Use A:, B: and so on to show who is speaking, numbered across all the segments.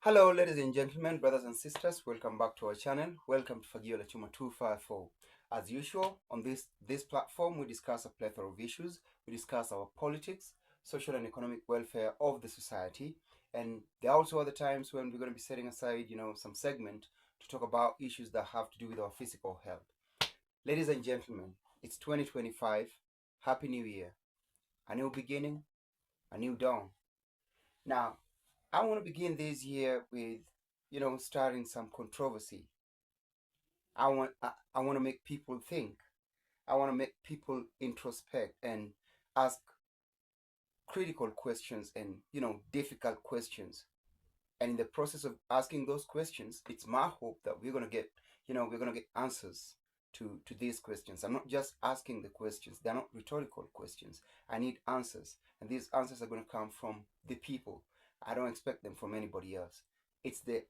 A: Hello, ladies and gentlemen, brothers and sisters. Welcome back to our channel. Welcome to Fagiola Chuma 254. As usual, on this platform, we discuss a plethora of issues. We discuss our politics, social and economic welfare of the society, and there are also other times when we're going to be setting aside, some segment to talk about issues that have to do with our physical health. Ladies and gentlemen, it's 2025. Happy New Year! A new beginning, a new dawn. Now, I want to begin this year with, starting some controversy. I want to make people think. I want to make people introspect and ask critical questions and, difficult questions. And in the process of asking those questions, it's my hope that we're gonna get answers to these questions. I'm not just asking the questions; they're not rhetorical questions. I need answers, and these answers are gonna come from the people. I don't expect them from anybody else. It's the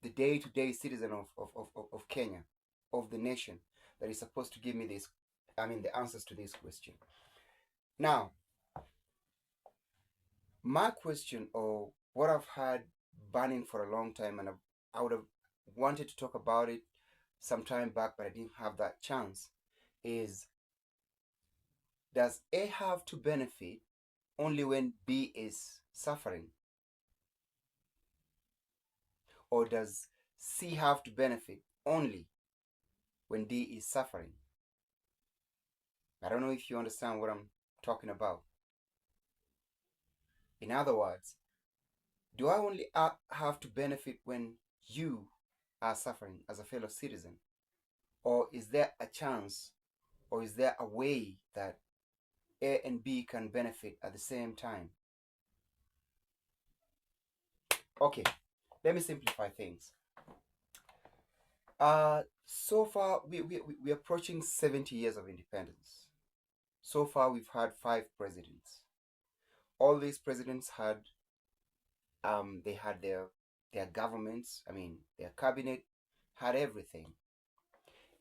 A: day-to-day citizen of Kenya, of the nation, that is supposed to give me the answers to this question. Now, my question, or what I've had burning for a long time, and I would have wanted to talk about it some time back, but I didn't have that chance, is does A have to benefit only when B is suffering? Or does C have to benefit only when D is suffering? I don't know if you understand what I'm talking about. In other words, do I only have to benefit when you are suffering as a fellow citizen? Or is there a chance, or is there a way that A and B can benefit at the same time? Okay, let me simplify things. So far, we're approaching 70 years of independence. So far, we've had 5 presidents. All these presidents had they had their governments, their cabinet had everything.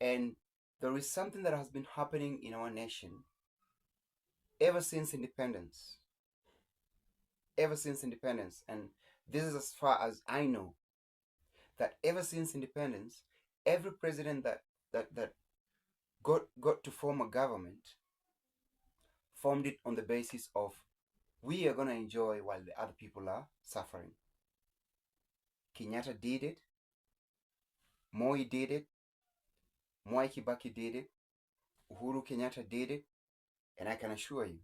A: And there is something that has been happening in our nation ever since independence. Ever since independence, and this is as far as I know, that ever since independence, every president that got to form a government formed it on the basis of we are going to enjoy while the other people are suffering. Kenyatta did it, Moi did it, Mwai Kibaki did it, Uhuru Kenyatta did it, and I can assure you,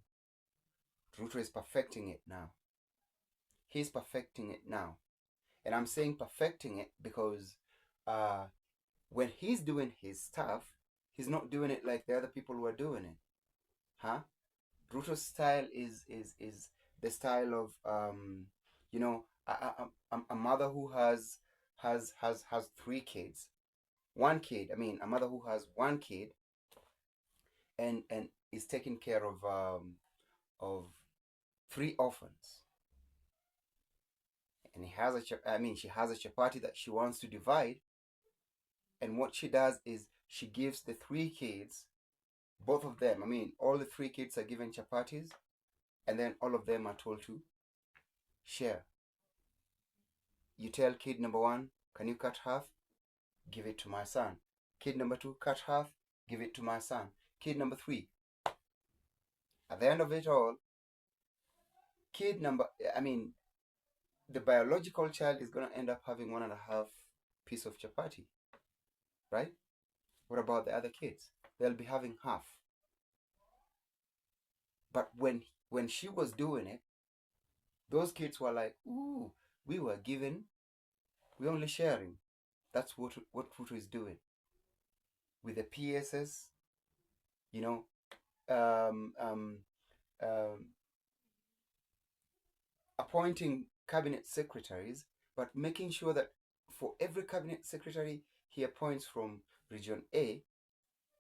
A: Ruto is perfecting it now. He's perfecting it now. And I'm saying perfecting it because when he's doing his stuff, he's not doing it like the other people who are doing it. Huh? Ruto's style is the style of a mother who has 3 kids. One kid, a mother who has 1 kid and is taking care of 3 orphans. And she has a chapati that she wants to divide, and what she does is she gives the 3 kids, both of them, all the 3 kids are given chapatis, and then all of them are told to share. You tell kid number 1, can you cut half? Give it to my son. Kid number 2, cut half, give it to my son. Kid number 3. At the end of it all, the biological child is going to end up having 1.5 piece of chapati, right? What about the other kids? They'll be having half. But when she was doing it, those kids were like, ooh, we're only sharing. That's what Ruto is doing. With the PSS, appointing cabinet secretaries, but making sure that for every cabinet secretary he appoints from region A,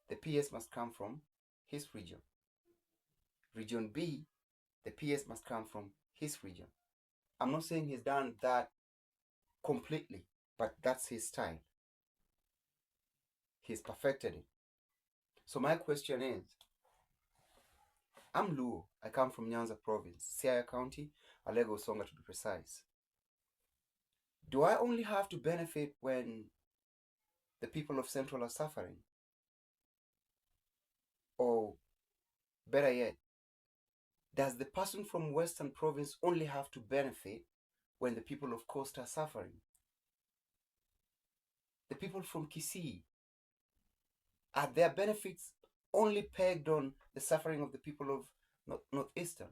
A: the PS must come from his region. Region B, the PS must come from his region. I'm not saying he's done that completely, but that's his style. He's perfected it. So my question is, I'm Luo. I come from Nyanza province, Siaya County, Alego Songa to be precise. Do I only have to benefit when the people of Central are suffering? Or better yet, does the person from Western Province only have to benefit when the people of Coast are suffering? The people from Kisii, are their benefits only pegged on the suffering of the people of Northeastern?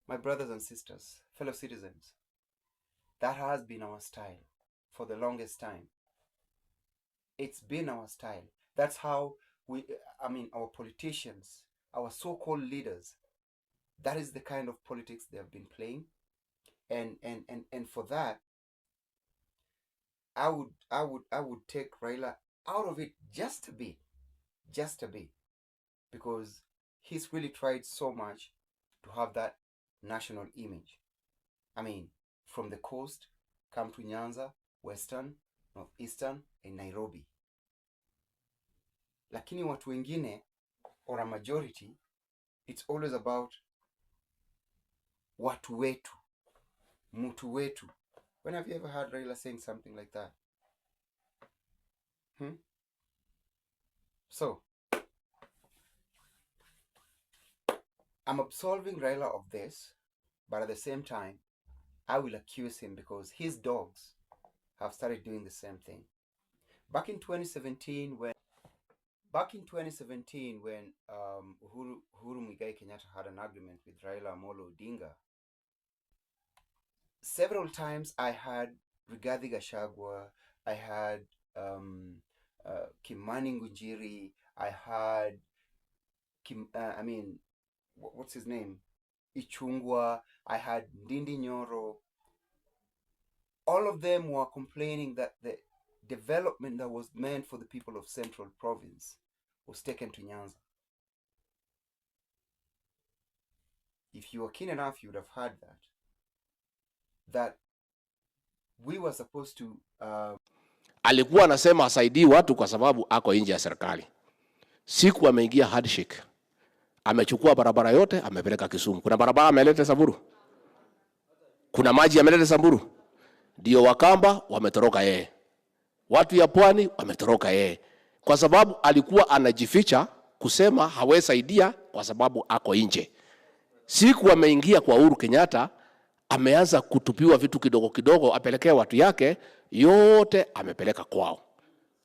A: My brothers and sisters, fellow citizens, that has been our style for the longest time. It's been our style. That's how our politicians, our so-called leaders, that is the kind of politics they have been playing. And for that, I would take Raila out of it just a bit, because he's really tried so much to have that national image. I mean, from the coast, come to Nyanza, Western, Northeastern, and Nairobi. Lakini watu wengine, or a majority, it's always about watu wetu, mutu wetu. When have you ever heard Raila saying something like that? So, I'm absolving Raila of this, but at the same time, I will accuse him because his dogs have started doing the same thing. Back in 2017, when Uhuru Muigai Kenyatta had an agreement with Raila Amolo Odinga, several times I had Rigathi Gachagua, I had Kimani Ngunjiri, I had what's his name? Ichungwa, I had Ndindi Nyoro. All of them were complaining that the development that was meant for the people of Central Province was taken to Nyanza. If you were keen enough, you would have heard that we were supposed to
B: alikuwa anasema asaidii watu kwa sababu ako nje ya serikali. Siku ameingia handshake, amechukua barabara yote amepeleka Kisumu. Kuna barabara ameleta Samburu, kuna maji ameleta Samburu. Ndio Wakamba wametoroka yeye, watu ya pwani wametoroka yeye, kwa sababu alikuwa anajificha kusema hawezi saidia kwa sababu ako nje. Siku ameingia kwa Uhuru Kenyatta, ameanza kutupiwa vitu kidogo kidogo apelekea watu yake, yote amepeleka kwao.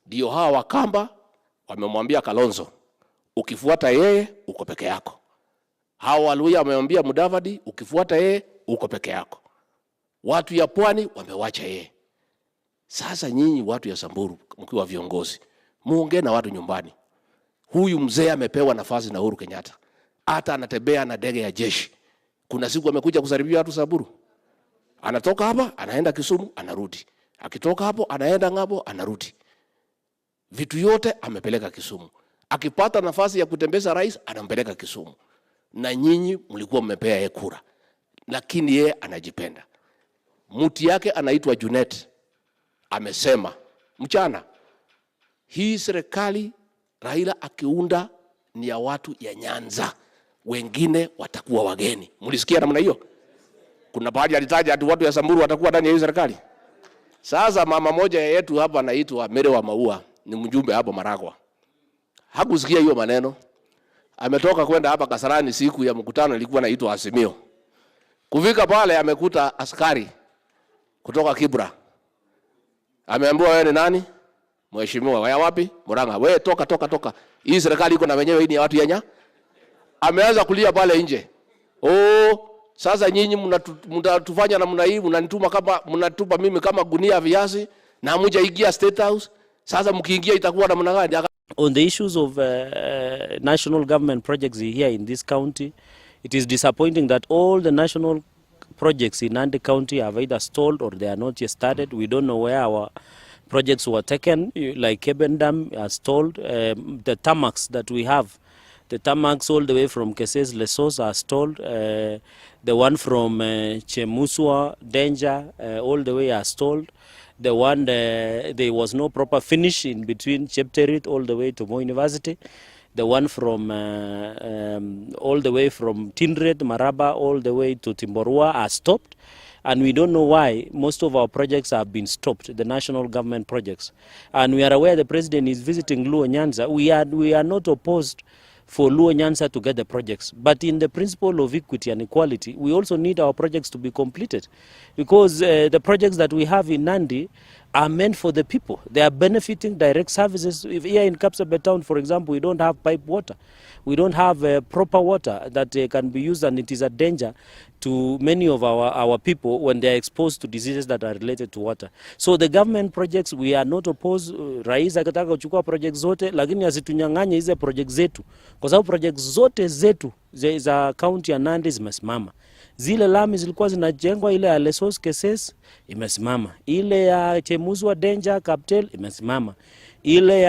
B: Ndio hawa Wakamba wamemwambia Kalonzo, ukifuata yeye uko peke yako. Hawa Waluhya wamemwambia Mudavadi, ukifuata yeye uko peke yako. Watu ya pwani wamewacha yeye. Sasa nyinyi watu ya Samburu mkiwa viongozi, muongee na watu nyumbani. Huyu mzee amepewa nafasi na Uhuru Kenyatta, hata anatembea na ndege ya jeshi. Kuna siku amekuja kusaribia watu Samburu, anatoka hapa anaenda Kisumu anarudi, akitoka hapo anaenda ng'ambo anarudi. Vitu yote amepeleka Kisumu. Akipata nafasi ya kutembeza rais anampeleka Kisumu. Na nyinyi mlikuwa mmepea yeye kura, lakini yeye anajipenda. Mtu yake anaitwa Junet amesema mchana, hii serikali Raila akiunda ni ya watu ya Nyanza, wengine watakuwa wageni. Mlisikia namna hiyo? Kuna baadhi alitaja ati watu ya Samburu watakuwa ndani ya hii serikali. Sasa mama moja yetu hapa anaitwa Mere wa Maua, ni mjumbe hapo Maragwa, hakusikia hiyo maneno. Ametoka kwenda hapa Kasarani, siku ya mkutano ilikuwa inaitwa Azimio. Kufika pale amekuta askari kutoka Kibra. Ameambiwa wewe ni nani? Mheshimiwa. Waya wapi? Murang'a. Wewe toka. Hii serikali iko na wenyewe, hii ni watu yanya. Ameanza kulia pale nje. Sasa nyinyi mnatufanya namna hii, mnatupa mimi kama gunia ya viazi na mmoja ingia State House. Sasa mkiingia itakuwa namna gani?
C: On the issues of national government projects here in this county, it is disappointing that all the national projects in Nandi County have either stalled or they are not yet started. We don't know where our projects were taken, like Keben Dam are stalled. The tarmacs that we have, the tarmacs all the way from Keses Lesos are stalled. The one from Chemuswa, Danger, all the way are stalled. The one, there was no proper finish in between Chepterit all the way to Moi University. The one from all the way from Tindred, Maraba, all the way to Timborua are stopped. And we don't know why most of our projects have been stopped, the national government projects. And we are aware the president is visiting Luo Nyanza. We are not opposed for Luo Nyanza to get the projects. But in the principle of equity and equality, we also need our projects to be completed, because the projects that we have in Nandi are meant for the people. They are benefiting direct services. If here in Kapsabet town, for example, we don't have pipe water. We don't have proper water that can be used, and it is a danger to many of our people when they are exposed to diseases that are related to water. So the government projects, we are not opposed. Rais akitaka kuchukua projects zote, lakini asitunyang'anye hizo projects zetu, kwa sababu projects zote zetu za county ya Nandi zimesimama. Zile lami zilikuwa zinajengwa, ile ya Lesos Keses imesimama, ile ya Chemuzwa Danger Kaptel imesimama, ile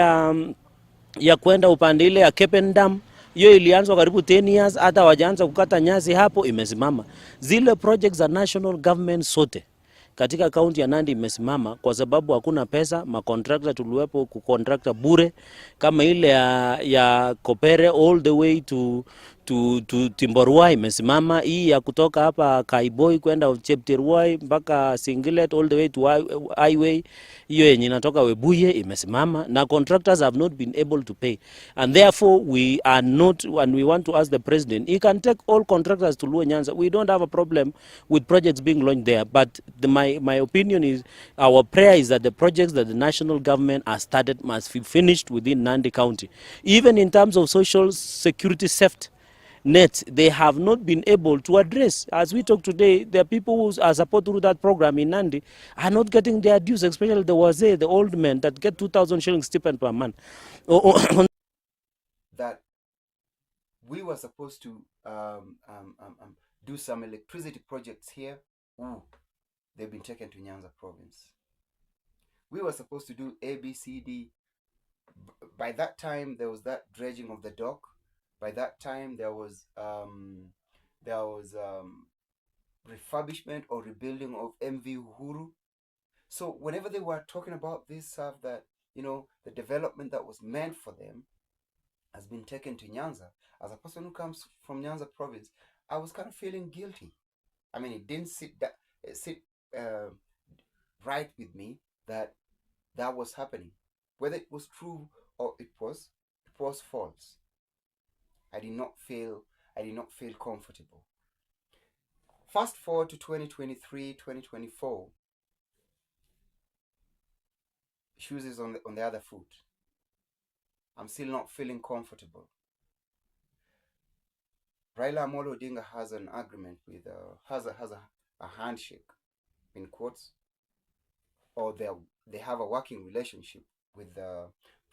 C: ya kwenda upande ile ya Kepen Dam hiyo ilianzwa karibu 10 years, hata wajaanza kukata nyasi hapo, imesimama. Zile projects za national government sote katika kaunti ya Nandi imesimama kwa sababu hakuna pesa. Makontrakta tuliwepo kukontrakta bure, kama ile ya Kopere all the way to Timborwai imesimama. Hii ya kutoka hapa Kaiboi kwenda Chepterwai mpaka Singilet all the way to highway, hiyo yenye inatoka Webuye imesimama, na contractors have not been able to pay. And therefore we are not, and we want to ask the president, he can take all contractors to Luo Nyanza. We don't have a problem with projects being launched there, but my opinion is, our prayer is that the projects that the national government has started must be finished within Nandi County. Even in terms of social security theft net, they have not been able to address. As we talk today, there are people who are supported through that program in Nandi are not getting their dues, especially the Wazee, the old men that get 2,000 shillings stipend per month.
A: That we were supposed to do some electricity projects here. Ooh, they've been taken to Nyanza province. We were supposed to do A, B, C, D. By that time, there was that dredging of the dock. By that time, there was refurbishment or rebuilding of MV Uhuru. So whenever they were talking about this stuff, that, you know, the development that was meant for them has been taken to Nyanza, as a person who comes from Nyanza province, I was kind of feeling guilty. I mean, it didn't sit right with me that was happening. Whether it was true or it was false, I did not feel comfortable. Fast forward to 2023, 2024. Shoes is on the other foot. I'm still not feeling comfortable. Raila Amolo Odinga has an agreement with has a handshake, in quotes, or they have a working relationship with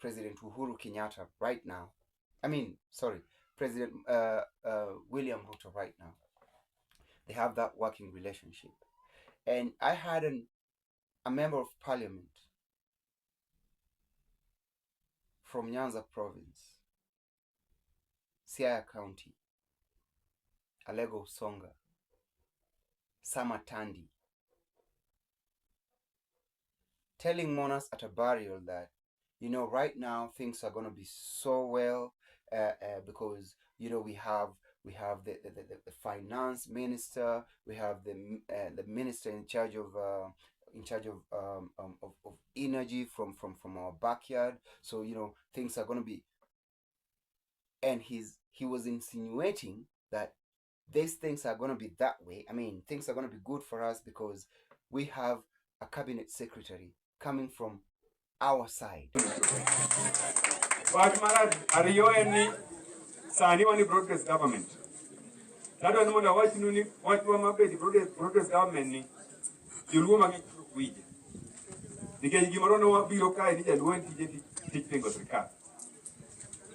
A: President Uhuru Kenyatta right now. President William Ruto right now. They have that working relationship. And I had a member of parliament from Nyanza province, Siaya County, Alego Songa, Samatandi, telling Monas at a burial that, you know, right now things are going to be so well because, you know, we have the finance minister, we have the minister in charge of energy from our backyard. So, you know, things are going to be, and he was insinuating that these things are going to be that way. I mean, things are going to be good for us because we have a cabinet secretary coming from our side.
D: Broadcast government. That was one what broadcast government ni Juluma wije. Nike gimorono wa biro kai ni jaluo tije pingo serikal.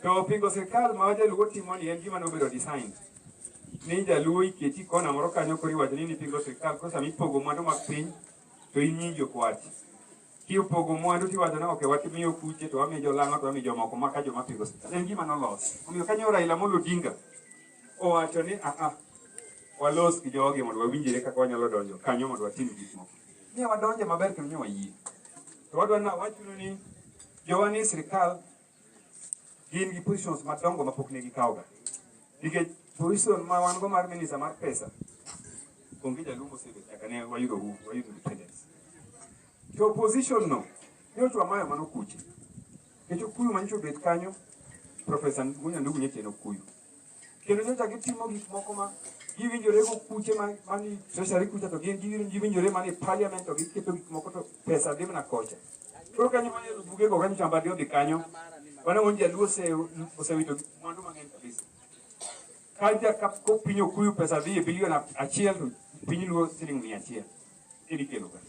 D: To pingo serikal ma jaluo timoni en gima no biro design. Ni jaluo iketi kona moro kanyo kori wacho ni pingo serikal kosa mipogo mwandu mag piny to inyinjo kwati. Kiupogo mwandu tiwacho na okay watimiyo kuche to wamiyo jolang'o to wamiyo jomoko maka joma pingo serikal. En gima nolos. Omiyo kanyo Raila Amolo Odinga owacho ni walos gi jogi mondo wawinjire kaka wanyalo donjo kanyo mondo watim gik moko. Ne wadonje maber kendo ne wayie. To wadwa na wachuno ni jowani sirikal gin gi positions madongo mapok ne gikawoga. Nikech position ma wan go mar minister mar pesa onge jalumo sebe nyaka ne wayudo independence. To opposition no, nyocho amayo mano kuche. Kecho kuyu manyocho bet kanyo, Professor Munya ndugu nyeche no kuyu. Kendo nyocha gitimo gik moko ma giwinjore go kuche mani treasury kucha to giwinjore mani parliament to giketo gik moko to pesa dhi mana kocha. Koro kanyo manyo buge go kanyo chamba dio dhi kanyo. Wana wonji jaluo osewito mwandu mang'eny kabisa. Kaja ko piny okuyu pesa dhi e bilion achiel to piny luo siling 100. Ini kelo ka.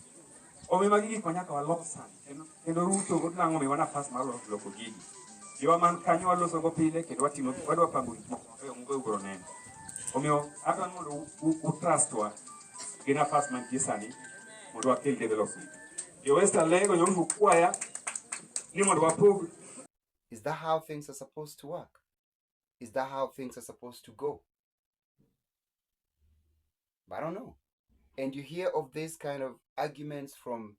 D: Omi magi gik manyaka walok sani. Kendo Ruto go nang'o miwa nafas mar loko gigi. Jowa man kanyo waloso go pile kendo wadwa pango gik moko mabeyo mgo ugro neno. Omiyo adwa mondo utrustwa gi nafas mantie sani mondo wakel development. Jo Western lego nyoru kwaya ni mondo wapog.
A: Is that how things are supposed to work? Is that how things are supposed to go? But I don't know. And you hear of this kind of arguments from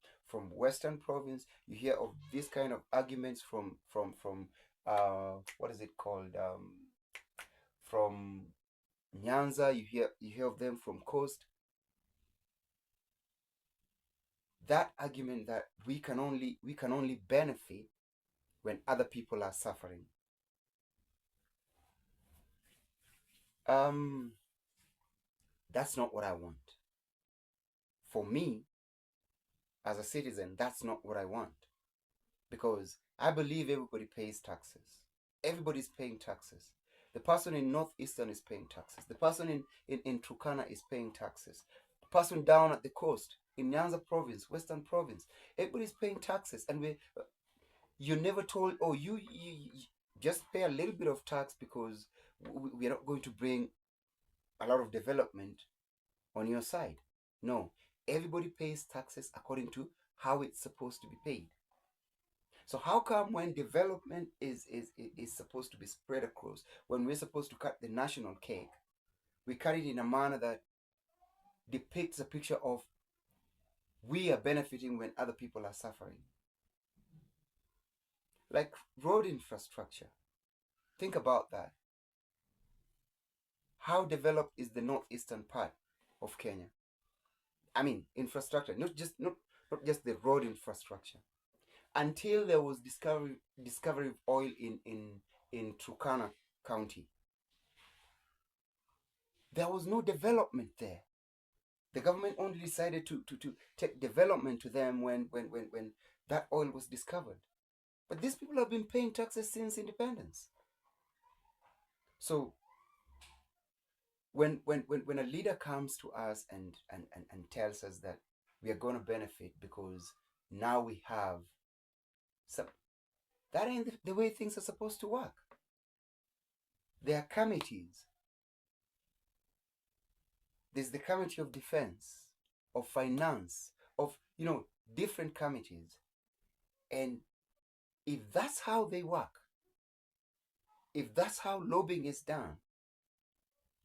A: Western province. You hear of this kind of arguments from what is it called? From Nyanza. You hear of them from coast. That argument that we can only benefit when other people are suffering. That's not what I want. For me, as a citizen, that's not what I want. Because I believe everybody pays taxes. Everybody's paying taxes. The person in Northeastern is paying taxes. The person in Turkana is paying taxes. The person down at the coast, in Nyanza province, Western province, everybody's paying taxes. And you're never told, oh, you just pay a little bit of tax because we are not going to bring a lot of development on your side. No, everybody pays taxes according to how it's supposed to be paid. So how come when development is supposed to be spread across, when we're supposed to cut the national cake, we cut it in a manner that depicts a picture of we are benefiting when other people are suffering? Like road infrastructure. Think about that. How developed is the northeastern part of Kenya? I mean, infrastructure, not just the road infrastructure. Until there was discovery of oil in Turkana County, there was no development there. The government only decided to take development to them when that oil was discovered. But these people have been paying taxes since independence. So when a leader comes to us and tells us that we are going to benefit because now we have some, that ain't the way things are supposed to work. There are committees. There's the Committee of Defense, of Finance, of different committees. And if that's how they work, if that's how lobbying is done,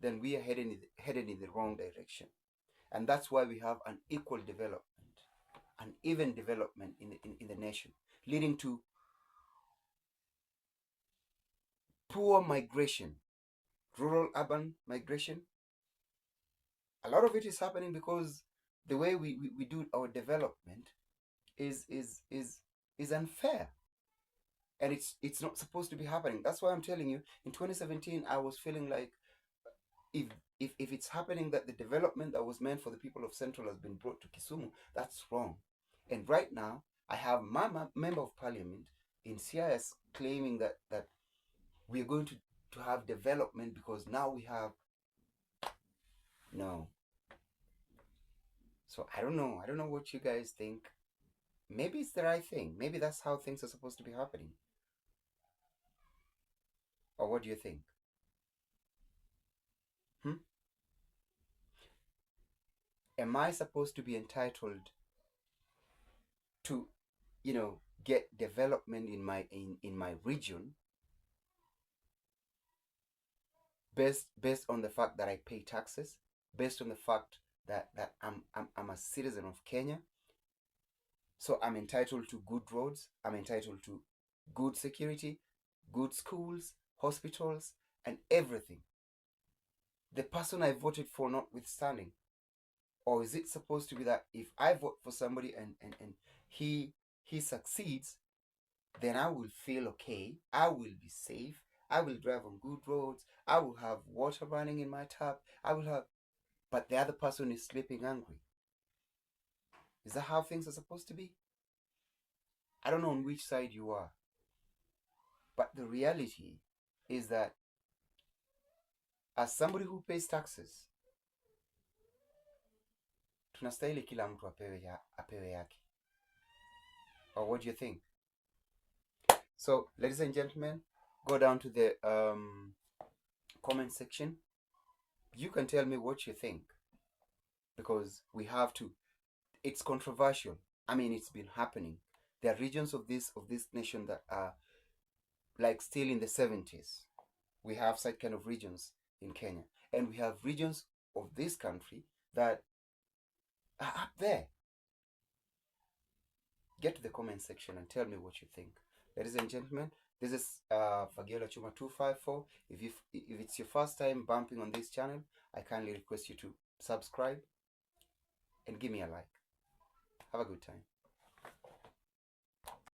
A: then we are headed in the wrong direction. And that's why we have an equal development, an even development in the nation, leading to poor migration, rural-urban migration. A lot of it is happening because the way we do our development is unfair. And it's not supposed to be happening. That's why I'm telling you, in 2017, I was feeling like if it's happening that the development that was meant for the people of Central has been brought to Kisumu, that's wrong. And right now, I have my member of parliament in CIS claiming that we are going to have development because now we have... No. So I don't know what you guys think. Maybe it's the right thing. Maybe that's how things are supposed to be happening. Or what do you think? Am I supposed to be entitled to, get development in my region based on the fact that I pay taxes, based on the fact that I'm a citizen of Kenya? So I'm entitled to good roads, I'm entitled to good security, good schools, hospitals, and everything. The person I voted for notwithstanding. Or is it supposed to be that if I vote for somebody and he succeeds, then I will feel okay, I will be safe, I will drive on good roads, I will have water running in my tap, I will have, but the other person is sleeping hungry. Is that how things are supposed to be? I don't know on which side you are, but the reality is that as somebody who pays taxes, tunastahili kila mtu apewe yake. Or what do you think? So, ladies and gentlemen, go down to the comment section. You can tell me what you think, because we have to. It's controversial. I mean, it's been happening. There are regions of this nation that are like still in the 70s. We have such kind of regions in Kenya, and we have regions of this country that are up there. Get to the comment section and tell me what you think. Ladies and gentlemen, this is Fagiola Chuma 254. If it's your first time bumping on this channel, I kindly request you to subscribe and give me a like. Have a good time.